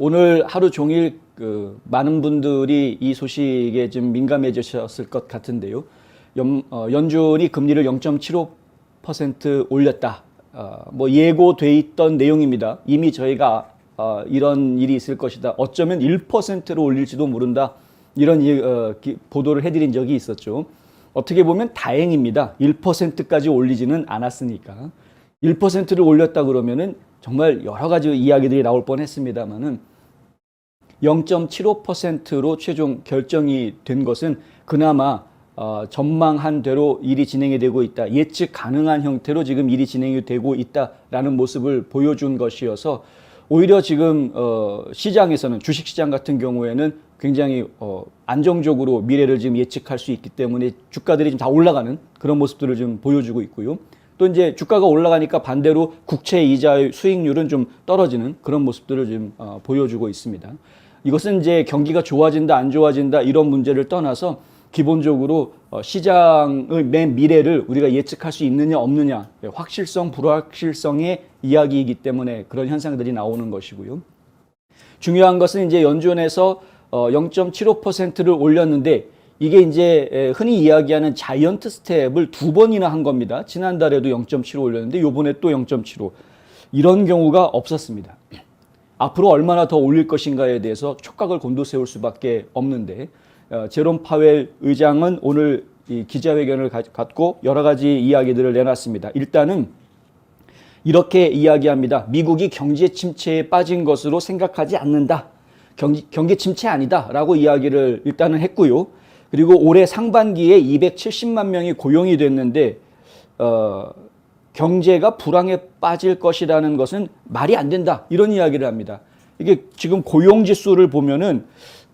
오늘 하루 종일 많은 분들이 이 소식에 좀 민감해지셨을 것 같은데요. 연준이 금리를 0.75% 올렸다. 뭐 예고돼 있던 내용입니다. 이미 저희가 이런 일이 있을 것이다. 어쩌면 1%로 올릴지도 모른다. 이런 보도를 해드린 적이 있었죠. 어떻게 보면 다행입니다. 1%까지 올리지는 않았으니까. 1%를 올렸다 그러면은 정말 여러 가지 이야기들이 나올 뻔했습니다만은 0.75%로 최종 결정이 된 것은 그나마 전망한 대로 일이 진행이 되고 있다. 예측 가능한 형태로 지금 일이 진행이 되고 있다라는 모습을 보여준 것이어서 오히려 지금 시장에서는 주식시장 같은 경우에는 굉장히 안정적으로 미래를 지금 예측할 수 있기 때문에 주가들이 지금 다 올라가는 그런 모습들을 좀 보여주고 있고요. 또 이제 주가가 올라가니까 반대로 국채 이자의 수익률은 좀 떨어지는 그런 모습들을 좀 보여주고 있습니다. 이것은 이제 경기가 좋아진다 안 좋아진다 이런 문제를 떠나서 기본적으로 시장의 미래를 우리가 예측할 수 있느냐 없느냐, 확실성 불확실성의 이야기이기 때문에 그런 현상들이 나오는 것이고요. 중요한 것은 이제 연준에서 0.75%를 올렸는데 이게 이제 흔히 이야기하는 자이언트 스텝을 2번이나 한 겁니다. 지난달에도 0.75 올렸는데 요번에 또 0.75. 이런 경우가 없었습니다. 앞으로 얼마나 더 올릴 것인가에 대해서 촉각을 곤두세울 수밖에 없는데 제롬 파웰 의장은 오늘 이 기자회견을 갖고 여러 가지 이야기들을 내놨습니다. 일단은 이렇게 이야기합니다. 미국이 경제 침체에 빠진 것으로 생각하지 않는다. 경기 침체 아니다 라고 이야기를 일단은 했고요. 그리고 올해 상반기에 270만 명이 고용이 됐는데 경제가 불황에 빠질 것이라는 것은 말이 안 된다. 이런 이야기를 합니다. 이게 지금 고용지수를 보면은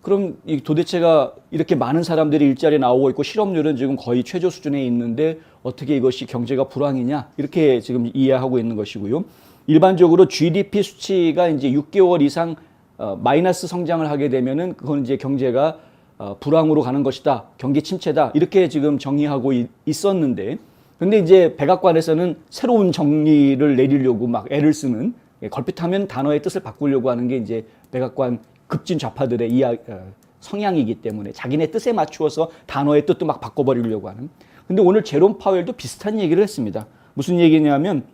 그럼 도대체가 이렇게 많은 사람들이 일자리에 나오고 있고 실업률은 지금 거의 최저 수준에 있는데 어떻게 이것이 경제가 불황이냐 이렇게 지금 이해하고 있는 것이고요. 일반적으로 GDP 수치가 이제 6개월 이상 마이너스 성장을 하게 되면은 그건 이제 경제가 불황으로 가는 것이다. 경기 침체다. 이렇게 지금 정의하고 있었는데 근데 이제 백악관에서는 새로운 정리를 내리려고 막 애를 쓰는 걸핏하면 단어의 뜻을 바꾸려고 하는 게 이제 백악관 급진 좌파들의 성향이기 때문에 자기네 뜻에 맞추어서 단어의 뜻도 막 바꿔버리려고 하는. 근데 오늘 제롬 파웰도 비슷한 얘기를 했습니다. 무슨 얘기냐면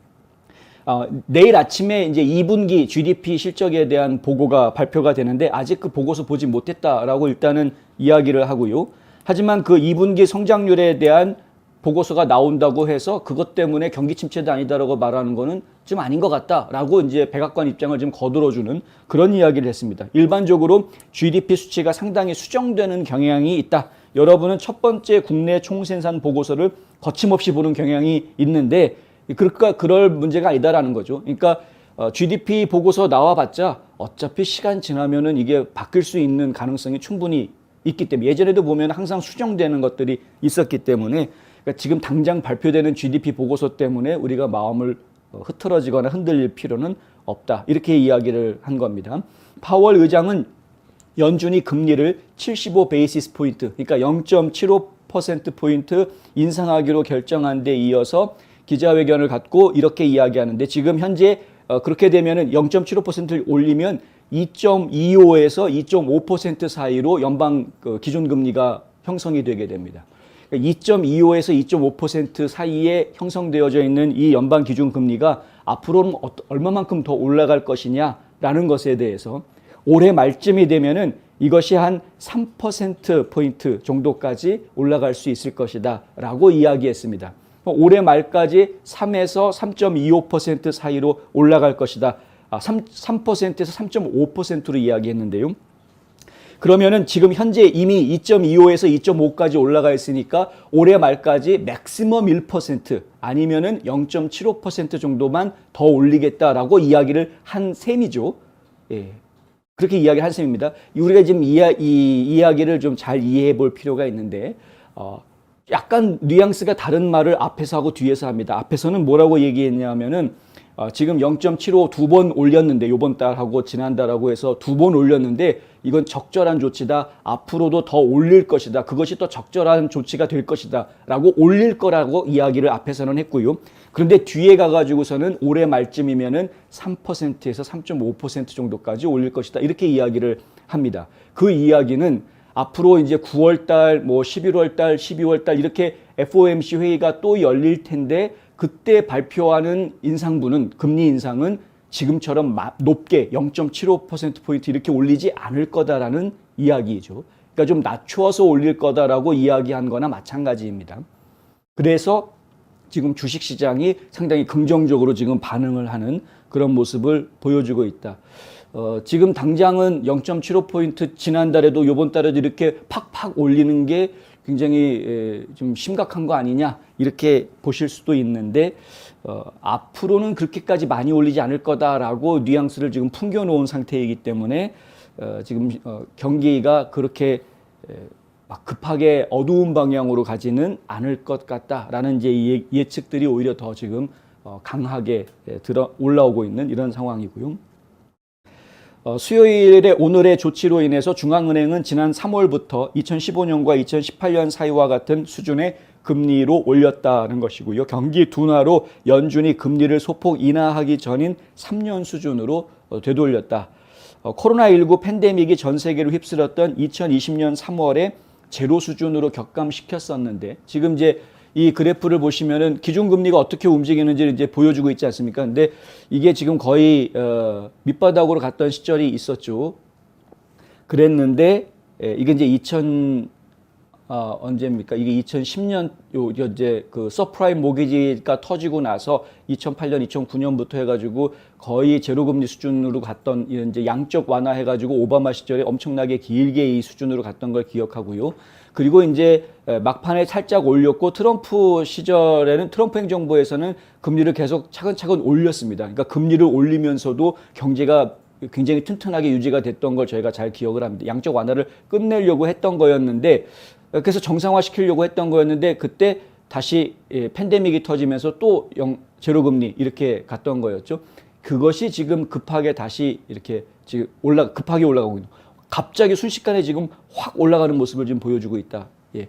내일 아침에 이제 2분기 GDP 실적에 대한 보고가 발표가 되는데 아직 그 보고서 보지 못했다라고 일단은 이야기를 하고요. 하지만 그 2분기 성장률에 대한 보고서가 나온다고 해서 그것 때문에 경기 침체도 아니다라고 말하는 거는 좀 아닌 것 같다라고 이제 백악관 입장을 좀 거들어주는 그런 이야기를 했습니다. 일반적으로 GDP 수치가 상당히 수정되는 경향이 있다. 여러분은 첫 번째 국내 총생산 보고서를 거침없이 보는 경향이 있는데 그럴 문제가 아니다라는 거죠. 그러니까 GDP 보고서 나와봤자 어차피 시간 지나면은 이게 바뀔 수 있는 가능성이 충분히 있기 때문에 예전에도 보면 항상 수정되는 것들이 있었기 때문에 그러니까 지금 당장 발표되는 GDP 보고서 때문에 우리가 마음을 흐트러지거나 흔들릴 필요는 없다. 이렇게 이야기를 한 겁니다. 파월 의장은 연준이 금리를 75 베이시스 포인트, 그러니까 0.75%포인트 인상하기로 결정한 데 이어서 기자회견을 갖고 이렇게 이야기하는데 지금 현재 그렇게 되면은 0.75%를 올리면 2.25에서 2.5% 사이로 연방 기준금리가 형성이 되게 됩니다. 2.25에서 2.5% 사이에 형성되어져 있는 이 연방 기준금리가 앞으로는 얼마만큼 더 올라갈 것이냐라는 것에 대해서 올해 말쯤이 되면은 이것이 한 3%포인트 정도까지 올라갈 수 있을 것이다 라고 이야기했습니다. 올해 말까지 3에서 3.25% 사이로 올라갈 것이다. 3%에서 3.5%로 이야기했는데요. 그러면은 지금 현재 이미 2.25에서 2.5까지 올라가 있으니까 올해 말까지 맥시멈 1% 아니면은 0.75% 정도만 더 올리겠다라고 이야기를 한 셈이죠. 예. 그렇게 이야기를 한 셈입니다. 우리가 지금 이 이야기를 좀 잘 이해해 볼 필요가 있는데, 약간 뉘앙스가 다른 말을 앞에서 하고 뒤에서 합니다. 앞에서는 뭐라고 얘기했냐면은, 지금 0.75 두 번 올렸는데 이번 달하고 지난달하고 해서 두 번 올렸는데 이건 적절한 조치다. 앞으로도 더 올릴 것이다. 그것이 또 적절한 조치가 될 것이다. 라고 올릴 거라고 이야기를 앞에서는 했고요. 그런데 뒤에 가가지고서는 올해 말쯤이면은 3%에서 3.5% 정도까지 올릴 것이다. 이렇게 이야기를 합니다. 그 이야기는 앞으로 이제 9월 달, 뭐 11월 달, 12월 달 이렇게 FOMC 회의가 또 열릴 텐데 그때 발표하는 인상분은 금리 인상은 지금처럼 높게 0.75%포인트 이렇게 올리지 않을 거다라는 이야기죠. 그러니까 좀 낮추어서 올릴 거다라고 이야기한 거나 마찬가지입니다. 그래서 지금 주식시장이 상당히 긍정적으로 지금 반응을 하는 그런 모습을 보여주고 있다. 지금 당장은 0.75포인트 지난달에도 이번 달에도 이렇게 팍팍 올리는 게 굉장히 좀 심각한 거 아니냐 이렇게 보실 수도 있는데 앞으로는 그렇게까지 많이 올리지 않을 거다라고 뉘앙스를 지금 풍겨놓은 상태이기 때문에 지금 경기가 그렇게 막 급하게 어두운 방향으로 가지는 않을 것 같다라는 이제 예측들이 오히려 더 지금 강하게 올라오고 있는 이런 상황이고요. 수요일에 오늘의 조치로 인해서 중앙은행은 지난 3월부터 2015년과 2018년 사이와 같은 수준의 금리로 올렸다는 것이고요. 경기 둔화로 연준이 금리를 소폭 인하하기 전인 3년 수준으로 되돌렸다. 코로나19 팬데믹이 전 세계를 휩쓸었던 2020년 3월에 제로 수준으로 격감시켰었는데 지금 이제 이 그래프를 보시면은 기준금리가 어떻게 움직이는지를 이제 보여주고 있지 않습니까? 근데 이게 지금 거의 밑바닥으로 갔던 시절이 있었죠. 그랬는데 이게 이제 언제입니까? 이게 2010년 이제 그 서프라임 모기지가 터지고 나서 2008년, 2009년부터 해가지고 거의 제로금리 수준으로 갔던 이제 양적 완화해가지고 오바마 시절에 엄청나게 길게 이 수준으로 갔던 걸 기억하고요. 그리고 이제 막판에 살짝 올렸고 트럼프 시절에는 트럼프 행정부에서는 금리를 계속 차근차근 올렸습니다. 그러니까 금리를 올리면서도 경제가 굉장히 튼튼하게 유지가 됐던 걸 저희가 잘 기억을 합니다. 양적 완화를 끝내려고 했던 거였는데 그래서 정상화시키려고 했던 거였는데 그때 다시 팬데믹이 터지면서 또 제로금리 이렇게 갔던 거였죠. 그것이 지금 급하게 다시 이렇게 지금 급하게 올라가고 있는 갑자기 순식간에 지금 확 올라가는 모습을 지금 보여주고 있다. 예.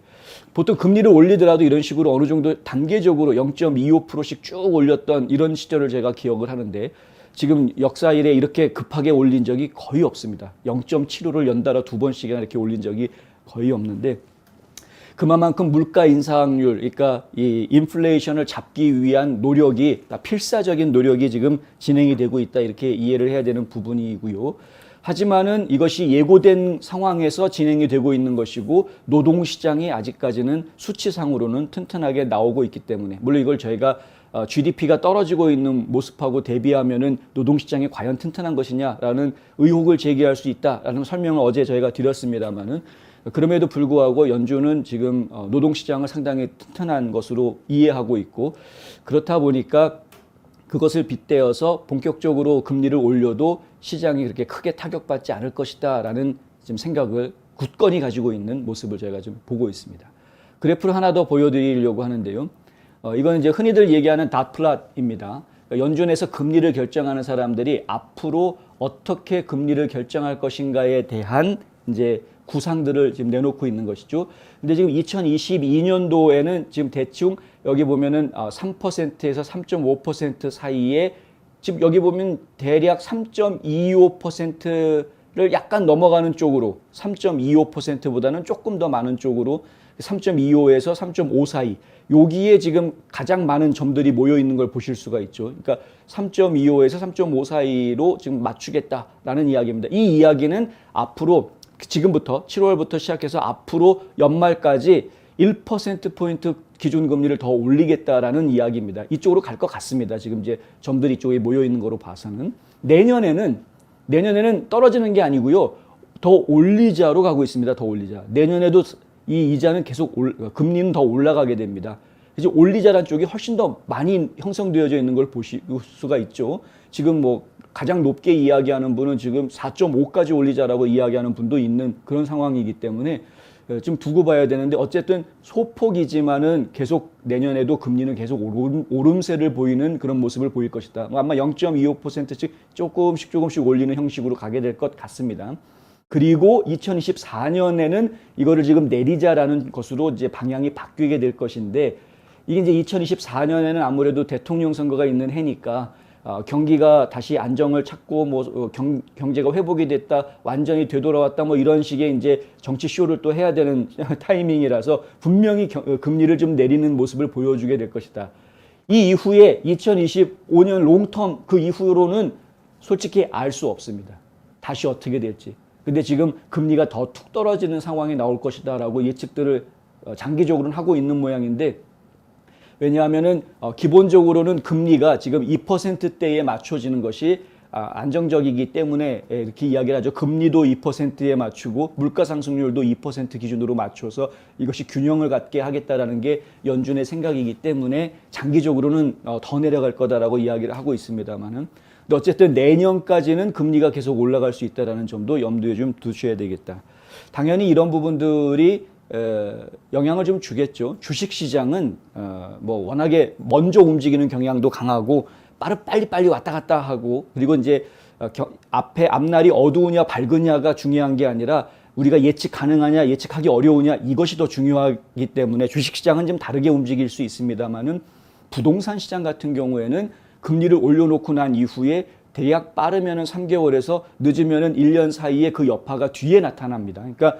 보통 금리를 올리더라도 이런 식으로 어느 정도 단계적으로 0.25%씩 쭉 올렸던 이런 시절을 제가 기억을 하는데 지금 역사 이래 이렇게 급하게 올린 적이 거의 없습니다. 0.75를 연달아 두 번씩이나 이렇게 올린 적이 거의 없는데 그만큼 물가 인상률, 그러니까 이 인플레이션을 잡기 위한 노력이 필사적인 노력이 지금 진행이 되고 있다 이렇게 이해를 해야 되는 부분이고요. 하지만은 이것이 예고된 상황에서 진행이 되고 있는 것이고 노동시장이 아직까지는 수치상으로는 튼튼하게 나오고 있기 때문에 물론 이걸 저희가 GDP가 떨어지고 있는 모습하고 대비하면은 노동시장이 과연 튼튼한 것이냐라는 의혹을 제기할 수 있다라는 설명을 어제 저희가 드렸습니다만은 그럼에도 불구하고 연준은 지금 노동시장을 상당히 튼튼한 것으로 이해하고 있고 그렇다 보니까 그것을 빗대어서 본격적으로 금리를 올려도 시장이 그렇게 크게 타격받지 않을 것이다라는 지금 생각을 굳건히 가지고 있는 모습을 저희가 좀 보고 있습니다. 그래프를 하나 더 보여드리려고 하는데요. 이건 이제 흔히들 얘기하는 닷플롯입니다. 그러니까 연준에서 금리를 결정하는 사람들이 앞으로 어떻게 금리를 결정할 것인가에 대한 이제 구상들을 지금 내놓고 있는 것이죠. 근데 지금 2022년도에는 지금 대충 여기 보면은 3%에서 3.5% 사이에 지금 여기 보면 대략 3.25%를 약간 넘어가는 쪽으로 3.25%보다는 조금 더 많은 쪽으로 3.25에서 3.5 사이 여기에 지금 가장 많은 점들이 모여 있는 걸 보실 수가 있죠. 그러니까 3.25에서 3.5 사이로 지금 맞추겠다라는 이야기입니다. 이 이야기는 앞으로 지금부터 7월부터 시작해서 앞으로 연말까지 1%포인트 기준금리를 더 올리겠다라는 이야기입니다. 이쪽으로 갈 것 같습니다. 지금 이제 점들이 이쪽에 모여 있는 거로 봐서는. 내년에는 떨어지는 게 아니고요. 더 올리자로 가고 있습니다. 더 올리자. 내년에도 이 이자는 계속 금리는 더 올라가게 됩니다. 이제 올리자란 쪽이 훨씬 더 많이 형성되어져 있는 걸 보실 수가 있죠. 지금 뭐 가장 높게 이야기하는 분은 지금 4.5까지 올리자라고 이야기하는 분도 있는 그런 상황이기 때문에 좀 두고 봐야 되는데 어쨌든 소폭이지만은 계속 내년에도 금리는 계속 오름세를 보이는 그런 모습을 보일 것이다. 아마 0.25%씩 조금씩 올리는 형식으로 가게 될 것 같습니다. 그리고 2024년에는 이거를 지금 내리자라는 것으로 이제 방향이 바뀌게 될 것인데 이게 이제 2024년에는 아무래도 대통령 선거가 있는 해니까 경기가 다시 안정을 찾고 뭐 경제가 회복이 됐다, 완전히 되돌아왔다, 뭐 이런 식의 이제 정치 쇼를 또 해야 되는 타이밍이라서 분명히 금리를 좀 내리는 모습을 보여주게 될 것이다. 이 이후에 2025년 롱텀 그 이후로는 솔직히 알 수 없습니다. 다시 어떻게 될지. 근데 지금 금리가 더 툭 떨어지는 상황이 나올 것이다라고 예측들을 장기적으로는 하고 있는 모양인데, 왜냐하면은 기본적으로는 금리가 지금 2%대에 맞춰지는 것이 안정적이기 때문에 이렇게 이야기를 하죠. 금리도 2%에 맞추고 물가 상승률도 2% 기준으로 맞춰서 이것이 균형을 갖게 하겠다라는 게 연준의 생각이기 때문에 장기적으로는 더 내려갈 거다라고 이야기를 하고 있습니다만은, 근데 어쨌든 내년까지는 금리가 계속 올라갈 수 있다라는 점도 염두에 좀 두셔야 되겠다. 당연히 이런 부분들이 영향을 좀 주겠죠. 주식시장은 뭐 워낙에 먼저 움직이는 경향도 강하고 빨리 왔다 갔다 하고, 그리고 이제 앞날이 어두우냐 밝으냐가 중요한 게 아니라 우리가 예측 가능하냐 예측하기 어려우냐 이것이 더 중요하기 때문에 주식시장은 좀 다르게 움직일 수 있습니다만은, 부동산 시장 같은 경우에는 금리를 올려놓고 난 이후에 대략 빠르면은 3개월에서 늦으면은 1년 사이에 그 여파가 뒤에 나타납니다. 그러니까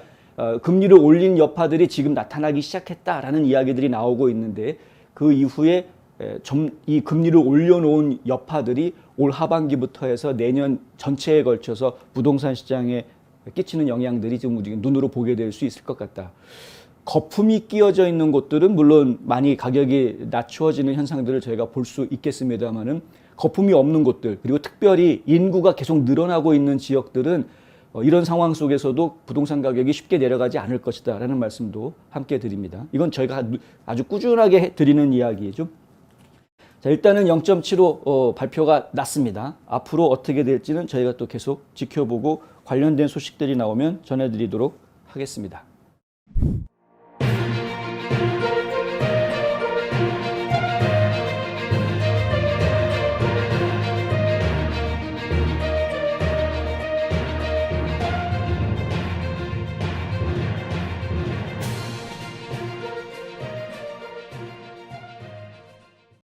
금리를 올린 여파들이 지금 나타나기 시작했다라는 이야기들이 나오고 있는데, 그 이후에 이 금리를 올려놓은 여파들이 올 하반기부터 해서 내년 전체에 걸쳐서 부동산 시장에 끼치는 영향들이 좀 눈으로 보게 될 수 있을 것 같다. 거품이 끼어져 있는 곳들은 물론 많이 가격이 낮추어지는 현상들을 저희가 볼 수 있겠습니다만은, 거품이 없는 곳들, 그리고 특별히 인구가 계속 늘어나고 있는 지역들은 이런 상황 속에서도 부동산 가격이 쉽게 내려가지 않을 것이다 라는 말씀도 함께 드립니다. 이건 저희가 아주 꾸준하게 드리는 이야기죠. 자, 일단은 0.75 발표가 났습니다. 앞으로 어떻게 될지는 저희가 또 계속 지켜보고 관련된 소식들이 나오면 전해드리도록 하겠습니다.